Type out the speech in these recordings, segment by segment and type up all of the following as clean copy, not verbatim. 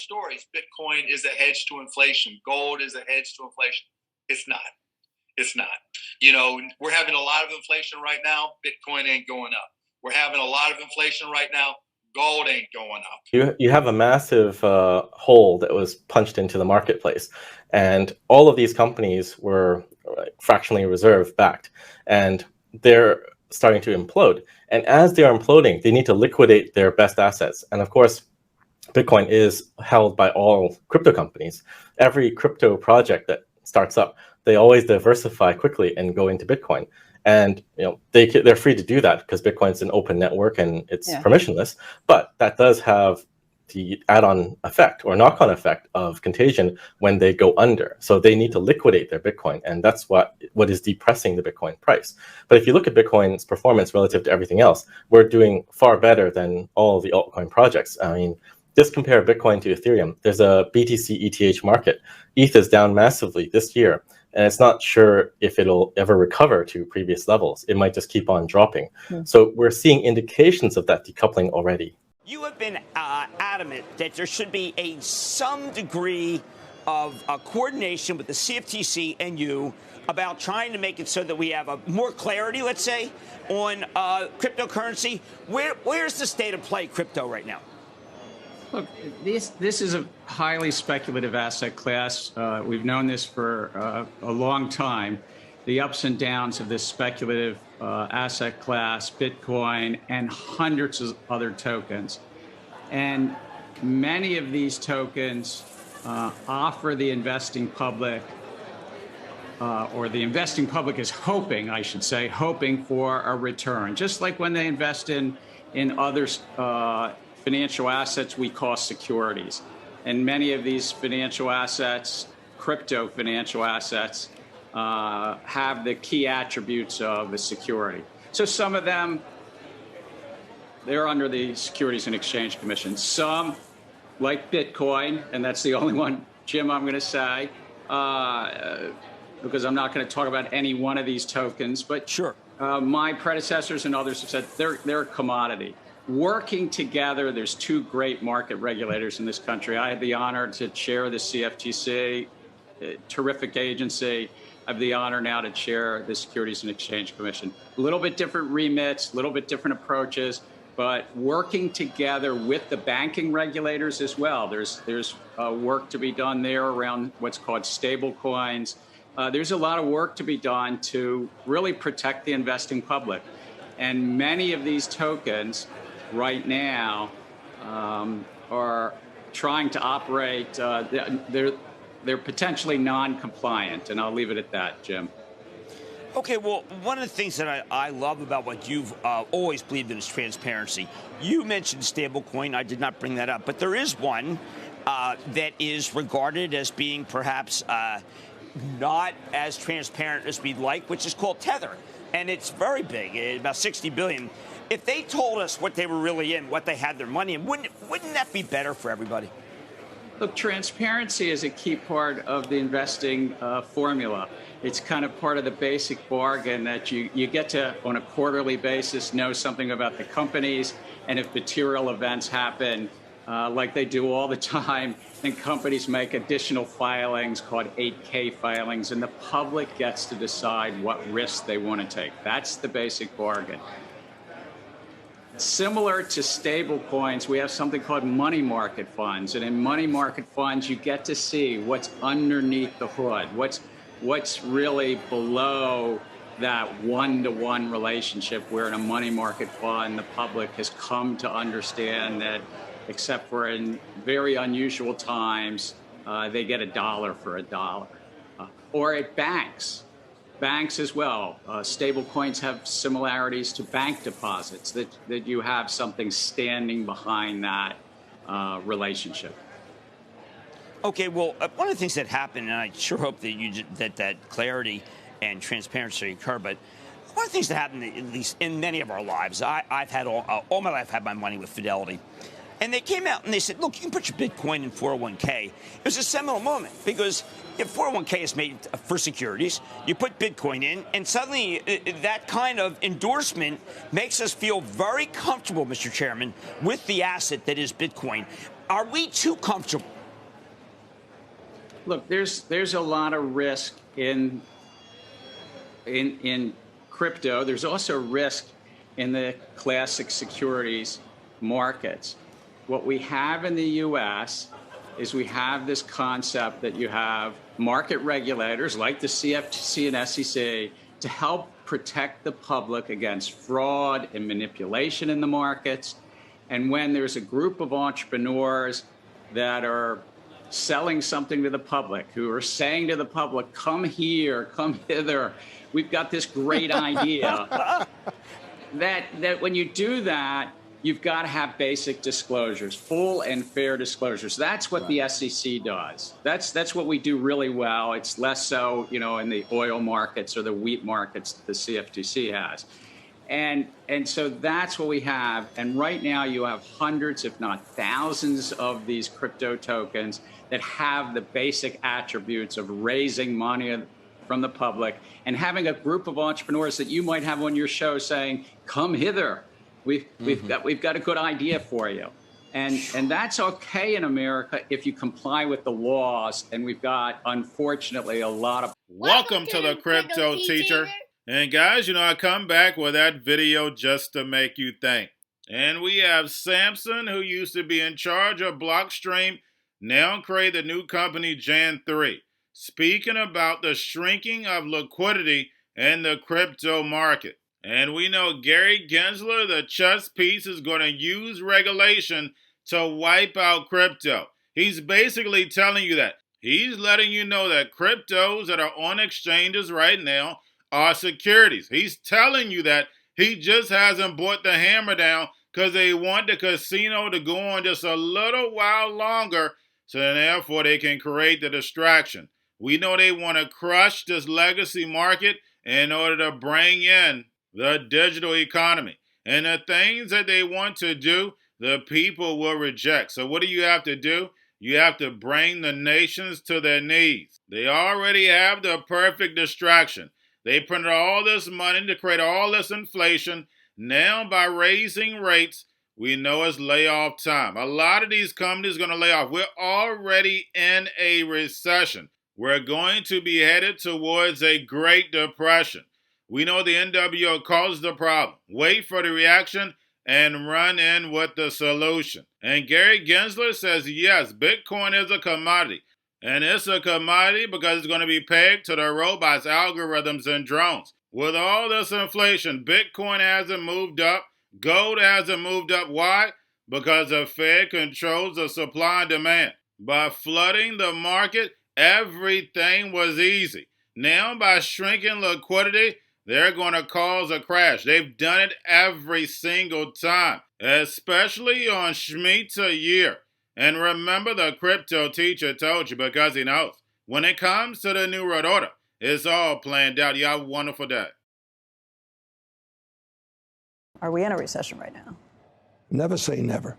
stories. Bitcoin is a hedge to inflation. Gold is a hedge to inflation. It's not. It's not. We're having a lot of inflation right now. Bitcoin ain't going up. We're having a lot of inflation right now. Gold ain't going up. You have a massive hole that was punched into the marketplace, and all of these companies were fractionally reserve backed, and they're starting to implode. And as they are imploding, they need to liquidate their best assets. And of course, Bitcoin is held by all crypto companies. Every crypto project that starts up, they always diversify quickly and go into Bitcoin. And they're free to do that because Bitcoin's an open network and it's permissionless. But that does have the add-on effect or knock-on effect of contagion when they go under. So they need to liquidate their Bitcoin, and that's what is depressing the Bitcoin price. But if you look at Bitcoin's performance relative to everything else, we're doing far better than all the altcoin projects. I mean, just compare Bitcoin to Ethereum. There's a BTC ETH market. ETH is down massively this year, and it's not sure if it'll ever recover to previous levels. It might just keep on dropping. So we're seeing indications of that decoupling already. You have been adamant that there should be some degree of coordination with the CFTC and you about trying to make it so that we have more clarity, let's say, on cryptocurrency. Where's the state of play crypto right now? Look, this is a highly speculative asset class. We've known this for a long time. The ups and downs of this speculative asset class, Bitcoin, and hundreds of other tokens. And many of these tokens offer the investing public, or the investing public is hoping for a return. Just like when they invest in other financial assets we call securities. And many of these financial assets, crypto financial assets, have the key attributes of a security. So some of them, they're under the Securities and Exchange Commission. Some, like Bitcoin, and that's the only one, Jim, I'm going to say, because I'm not going to talk about any one of these tokens, but sure, my predecessors and others have said they're a commodity. Working together, there's two great market regulators in this country. I had the honor to chair the CFTC, terrific agency. I have the honor now to chair the Securities and Exchange Commission. A little bit different remits, a little bit different approaches, but working together with the banking regulators as well. There's work to be done there around what's called stable coins. There's a lot of work to be done to really protect the investing public. And many of these tokens right now are trying to operate, they're potentially non-compliant, and I'll leave it at that, Jim. Okay, well, one of the things that I love about what you've always believed in is transparency. You mentioned stablecoin. I did not bring that up, but there is one that is regarded as being perhaps not as transparent as we'd like, which is called Tether. And it's very big, about $60 billion. If they told us what they were really in, what they had their money in, wouldn't that be better for everybody? Look, transparency is a key part of the investing formula. It's kind of part of the basic bargain that you get to, on a quarterly basis, know something about the companies, and if material events happen, like they do all the time, and companies make additional filings called 8K filings, and the public gets to decide what risks they want to take. That's the basic bargain. Similar to stable coins, we have something called money market funds. And in money market funds, you get to see what's underneath the hood, what's really below that one-to-one relationship where in a money market fund, the public has come to understand that, except for in very unusual times, they get $1 for $1. Or at banks as well. Stable coins have similarities to bank deposits, that you have something standing behind that relationship. Okay, well, one of the things that happened, and I sure hope that that clarity and transparency occur, but one of the things that happened, at least in many of our lives, I've had all my life had my money with Fidelity. And they came out and they said, look, you can put your Bitcoin in 401k. It was a seminal moment because if 401k is made for securities, you put Bitcoin in, and suddenly that kind of endorsement makes us feel very comfortable, Mr. Chairman, with the asset that is Bitcoin. Are we too comfortable Look, there's a lot of risk in crypto. There's also risk in the classic securities markets. What we have in the U.S. is we have this concept that you have market regulators like the CFTC and SEC to help protect the public against fraud and manipulation in the markets. And when there's a group of entrepreneurs that are selling something to the public, who are saying to the public, come here, come hither, we've got this great idea, that when you do that, you've got to have basic disclosures, full and fair disclosures. That's what the SEC does. That's what we do really well. It's less so, in the oil markets or the wheat markets that the CFTC has. And so that's what we have. And right now you have hundreds, if not thousands, of these crypto tokens that have the basic attributes of raising money from the public and having a group of entrepreneurs that you might have on your show saying, come hither. We've got a good idea for you. And that's okay in America if you comply with the laws. And we've got, unfortunately, a lot of... Welcome to the Crypto Teacher. And guys, I come back with that video just to make you think. And we have Samson, who used to be in charge of Blockstream, now created the new company Gen3, speaking about the shrinking of liquidity in the crypto market. And we know Gary Gensler, the chess piece, is going to use regulation to wipe out crypto. He's basically telling you that. He's letting you know that cryptos that are on exchanges right now are securities. He's telling you that. He just hasn't brought the hammer down because they want the casino to go on just a little while longer, so therefore they can create the distraction. We know they want to crush this legacy market in order to bring in the digital economy. And the things that they want to do, the people will reject. So what do you have to do? You have to bring the nations to their knees. They already have the perfect distraction. They printed all this money to create all this inflation. Now, by raising rates, we know it's layoff time. A lot of these companies are going to lay off. We're already in a recession. We're going to be headed towards a Great Depression. We know the NWO caused the problem. Wait for the reaction and run in with the solution. And Gary Gensler says, yes, Bitcoin is a commodity. And it's a commodity because it's going to be pegged to the robots, algorithms, and drones. With all this inflation, Bitcoin hasn't moved up. Gold hasn't moved up. Why? Because the Fed controls the supply and demand. By flooding the market, everything was easy. Now, by shrinking liquidity, they're going to cause a crash. They've done it every single time, especially on Shemitah year. And remember, the Crypto Teacher told you because he knows. When it comes to the New World Order, it's all planned out. You have a wonderful day. Are we in a recession right now? Never say never.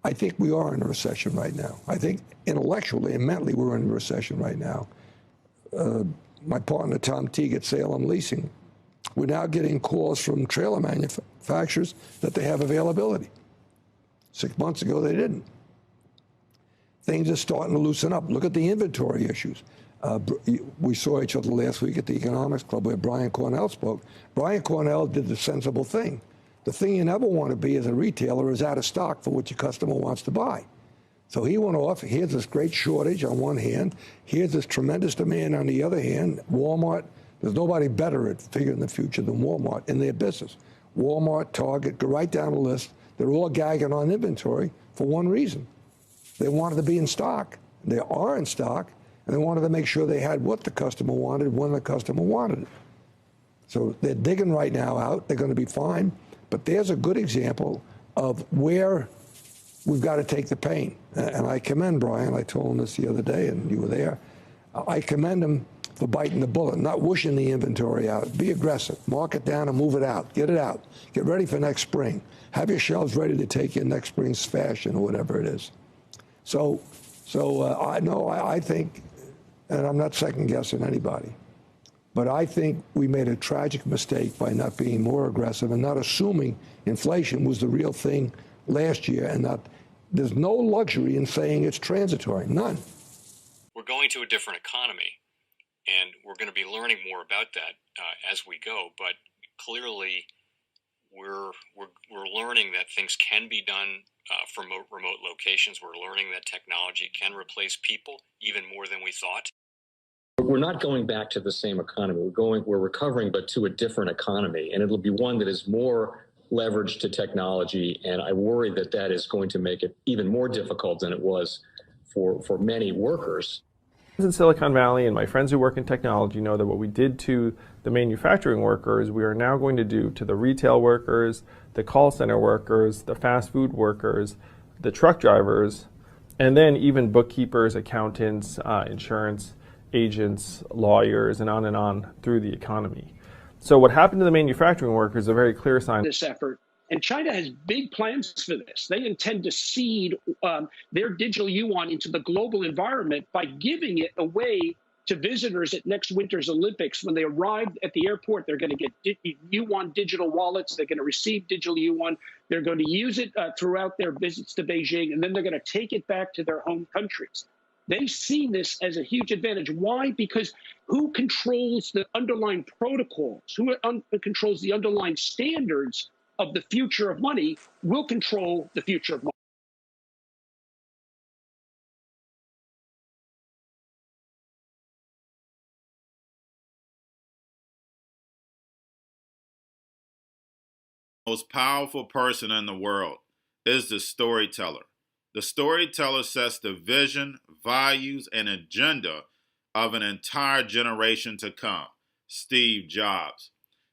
I think we are in a recession right now. I think intellectually and mentally we're in a recession right now. My partner, Tom Teague at Salem Leasing, we're now getting calls from trailer manufacturers that they have availability. 6 months ago, they didn't. Things are starting to loosen up. Look at the inventory issues. We saw each other last week at the Economics Club where Brian Cornell spoke. Brian Cornell did the sensible thing. The thing you never want to be as a retailer is out of stock for what your customer wants to buy. So he went off, here's this great shortage on one hand, here's this tremendous demand on the other hand. Walmart, there's nobody better at figuring the future than Walmart in their business. Walmart, Target, go right down the list. They're all gagging on inventory for one reason. They wanted to be in stock. They are in stock, and they wanted to make sure they had what the customer wanted when the customer wanted it. So they're digging right now out. They're going to be fine. But there's a good example of where we've got to take the pain. And I commend Brian. I told him this the other day, and you were there. I commend him for biting the bullet, not wishing the inventory out. Be aggressive. Mark it down and move it out. Get it out. Get ready for next spring. Have your shelves ready to take in next spring's fashion or whatever it is. So I think, and I'm not second-guessing anybody, but I think we made a tragic mistake by not being more aggressive and not assuming inflation was the real thing last year. And there's no luxury in saying it's transitory. None. we're going to a different economy, and we're going to be learning more about that as we go. But clearly, we're learning that things can be done from remote locations. We're learning that technology can replace people even more than we thought. We're not going back to the same economy. We're recovering, but to a different economy, and it'll be one that is more leveraged to technology. And I worry that that is going to make it even more difficult than it was for many workers. In Silicon Valley, and my friends who work in technology know that what we did to the manufacturing workers, we are now going to do to the retail workers, the call center workers, the fast food workers, the truck drivers, and then even bookkeepers, accountants, insurance agents, lawyers, and on through the economy. So what happened to the manufacturing workers is a very clear sign. This effort. And China has big plans for this. They intend to seed their digital yuan into the global environment by giving it away to visitors at next winter's Olympics. When they arrive at the airport, they're going to get yuan digital wallets. They're going to receive digital yuan. They're going to use it throughout their visits to Beijing, and then they're going to take it back to their home countries. They see this as a huge advantage. Why? Because who controls the underlying protocols, who controls the underlying standards of the future of money will control the future of money. Most powerful person in the world is the storyteller. The storyteller sets the vision, values, and agenda of an entire generation to come. Steve Jobs.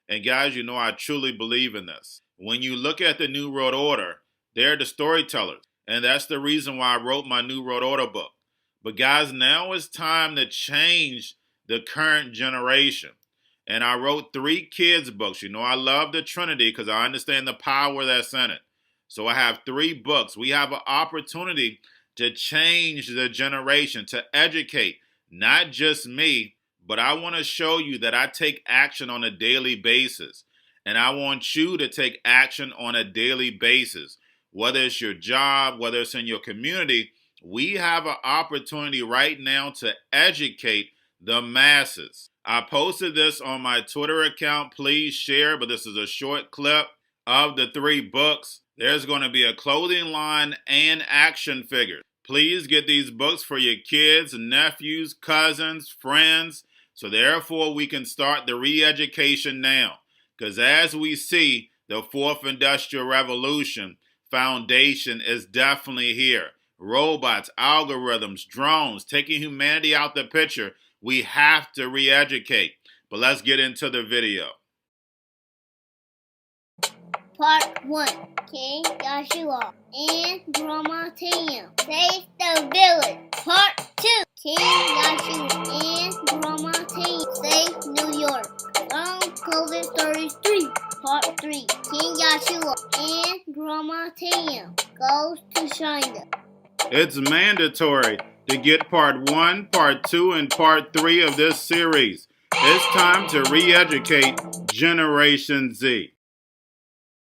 And guys, you know I truly believe in this. When you look at the New World Order, they're the storytellers. And that's the reason why I wrote my New World Order book. But guys, now it's time to change the current generation. And I wrote 3 kids' books. You know I love the Trinity because I understand the power that's in it. So I have 3 books. We have an opportunity to change the generation, to educate, not just me, but I want to show you that I take action on a daily basis. And I want you to take action on a daily basis. Whether it's your job, whether it's in your community, we have an opportunity right now to educate the masses. I posted this on my Twitter account. Please share, but this is a short clip of the 3 books. There's going to be a clothing line and action figures. Please get these books for your kids, nephews, cousins, friends, so therefore we can start the re-education now. Because as we see, the 4th Industrial Revolution foundation is definitely here. Robots, algorithms, drones, taking humanity out the picture. We have to re-educate. But let's get into the video. Part 1. King Joshua and Grandma Tam save the village. Part 2. King Joshua and Grandma Tam save New York. From COVID Stories 3. Part 3. King Joshua and Grandma Tam goes to China. It's mandatory to get part 1, part 2, and part 3 of this series. It's time to re-educate Generation Z.